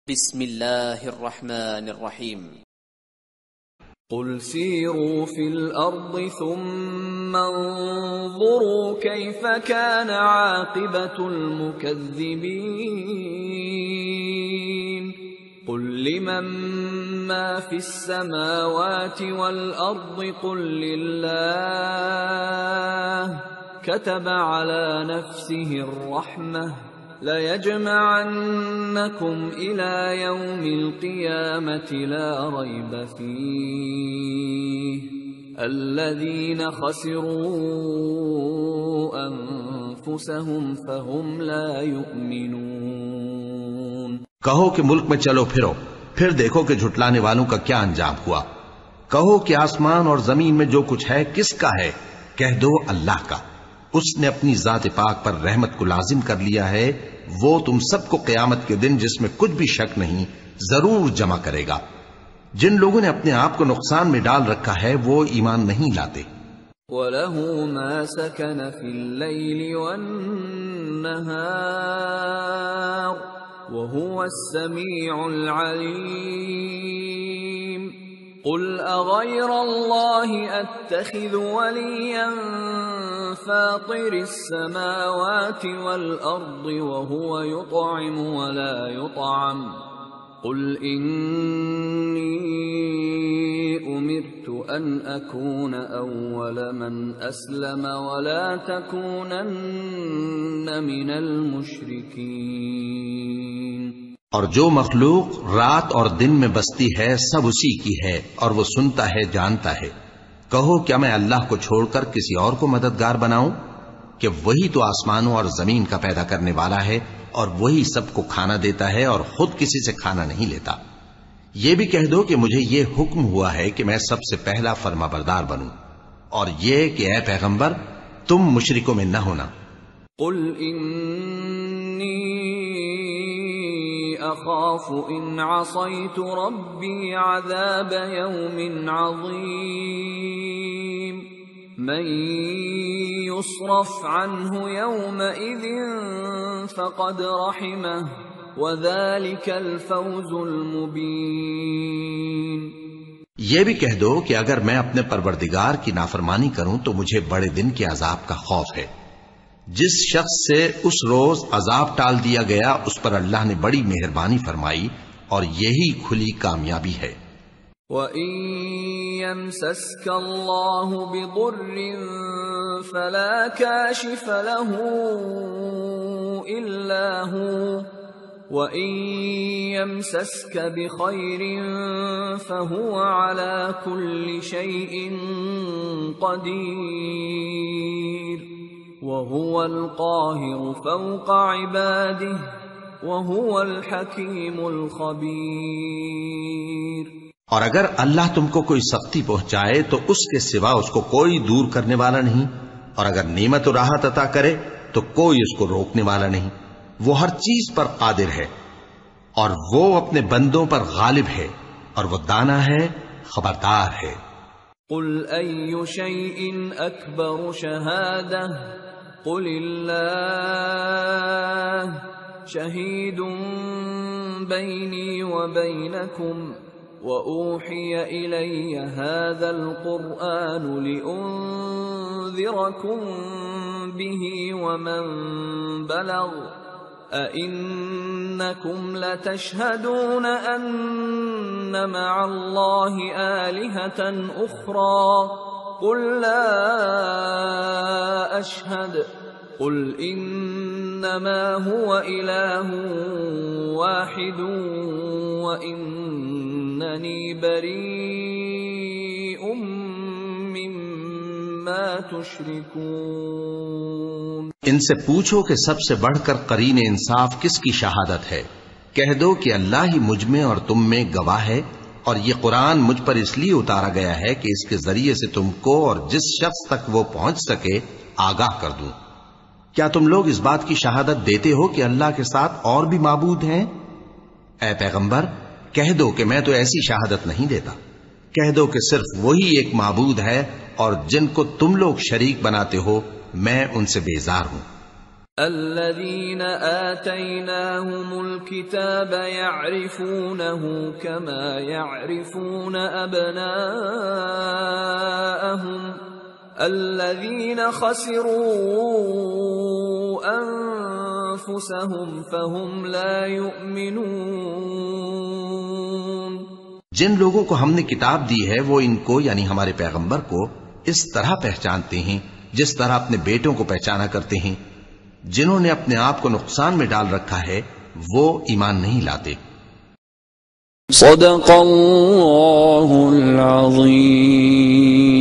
بسم الله الرحمن الرحيم. قل سيروا في الأرض ثم انظروا كيف كان عاقبة المكذبين. قل لمن ما في السماوات والأرض قل لله كتب على نفسه الرحمة ليجمعنكم إلى يوم القيامة لا ريب فيه الذين خسروا أنفسهم فهم لا يؤمنون. کہو کہ ملک میں چلو پھرو، پھر دیکھو کہ جھٹلانے والوں کا کیا انجام ہوا۔ کہو کہ آسمان اور زمین میں جو کچھ ہے کس کا ہے؟ کہہ دو اللہ کا۔ اس نے اپنی ذات پاک پر رحمت کو لازم کر لیا ہے، وہ تم سب کو قیامت کے دن جس میں کچھ بھی شک نہیں ضرور جمع کرے گا۔ جن لوگوں نے اپنے آپ کو نقصان میں ڈال رکھا ہے وہ ایمان نہیں لاتے۔ وَلَهُ مَا سَكَنَ فِي اللَّيْلِ وَالنَّهَارِ وَهُوَ السَّمِيعُ الْعَلِيمُ. قُلْ أَغَيْرَ اللَّهِ أَتَّخِذُ وَلِيًّا فَاطِرِ السَّمَاوَاتِ وَالْأَرْضِ وَهُوَ يُطْعِمُ وَلَا يُطْعَمُ. قُلْ إِنِّي أُمِرْتُ أَنْ أَكُونَ أَوَّلَ مَنْ أَسْلَمَ وَلَا تَكُونَنَّ مِنَ الْمُشْرِكِينَ. اور جو مخلوق رات اور دن میں بستی ہے سب اسی کی ہے اور وہ سنتا ہے جانتا ہے۔ کہو کیا میں اللہ کو چھوڑ کر کسی اور کو مددگار بناؤں کہ وہی تو آسمانوں اور زمین کا پیدا کرنے والا ہے اور وہی سب کو کھانا دیتا ہے اور خود کسی سے کھانا نہیں لیتا۔ یہ بھی کہہ دو کہ مجھے یہ حکم ہوا ہے کہ میں سب سے پہلا فرما بردار بنوں، اور یہ کہ اے پیغمبر تم مشرکوں میں نہ ہونا۔ قل انی اخاف ان عصیت ربی عذاب یوم عظیم من یصرف عنہ یومئذ فقد رحمہ وذلك الفوز المبین. یہ بھی کہہ دو کہ اگر میں اپنے پروردگار کی نافرمانی کروں تو مجھے بڑے دن کے عذاب کا خوف ہے۔ جس شخص سے اس روز عذاب ٹال دیا گیا اس پر اللہ نے بڑی مہربانی فرمائی اور یہی کھلی کامیابی ہے۔ وَإِن يَمْسَسْكَ اللَّهُ بِضُرٍّ فَلَا كَاشِفَ لَهُ إِلَّا هُوَ وَإِن يَمْسَسْكَ بِخَيْرٍ فَهُوَ عَلَى كُلِّ شَيْءٍ قَدِيرٌ وَهُوَ الْقَاهِرُ فَوْقَ عِبَادِهِ وَهُوَ الْحَكِيمُ الْخَبِيرُ. اور اگر اللہ تم کو کوئی سختی پہنچائے تو اس کے سوا اس کو کوئی دور کرنے والا نہیں، اور اگر نعمت و راحت عطا کرے تو کوئی اس کو روکنے والا نہیں۔ وہ ہر چیز پر قادر ہے اور وہ اپنے بندوں پر غالب ہے اور وہ دانا ہے، خبردار ہے۔ قل أي شيء أكبر شهادة قل الله شهيد بيني وبينكم وأوحي إلي هذا القرآن لأنذركم به ومن بلغ أئنكم لتشهدون أن مع الله آلهة أخرى قل لا أشهد قل إنما هو إله واحد وإنني بريء مما تشركون. ان سے پوچھو کہ سب سے بڑھ کر قرین انصاف کس کی شہادت ہے؟ کہہ دو کہ اللہ ہی مجھ میں اور تم میں گواہ ہے، اور یہ قرآن مجھ پر اس لیے اتارا گیا ہے کہ اس کے ذریعے سے تم کو اور جس شخص تک وہ پہنچ سکے آگاہ کر دوں۔ کیا تم لوگ اس بات کی شہادت دیتے ہو کہ اللہ کے ساتھ اور بھی معبود ہیں؟ اے پیغمبر کہہ دو کہ میں تو ایسی شہادت نہیں دیتا۔ کہہ دو کہ صرف وہی ایک معبود ہے اور جن کو تم لوگ شریک بناتے ہو میں ان سے بیزار ہوں۔ الذين آتيناهم الكتاب يعرفونه كما يعرفون أبناءهم الذين خسروا أنفسهم فهم لا يؤمنون. جن لوگوں کو ہم نے کتاب دی ہے وہ ان کو یعنی ہمارے پیغمبر کو اس طرح پہچانتے ہیں جس طرح اپنے بیٹوں کو پہچانا کرتے ہیں. جنہوں نے اپنے آپ کو نقصان میں ڈال رکھا ہے وہ ایمان نہیں لاتے. صدق اللہ العظیم.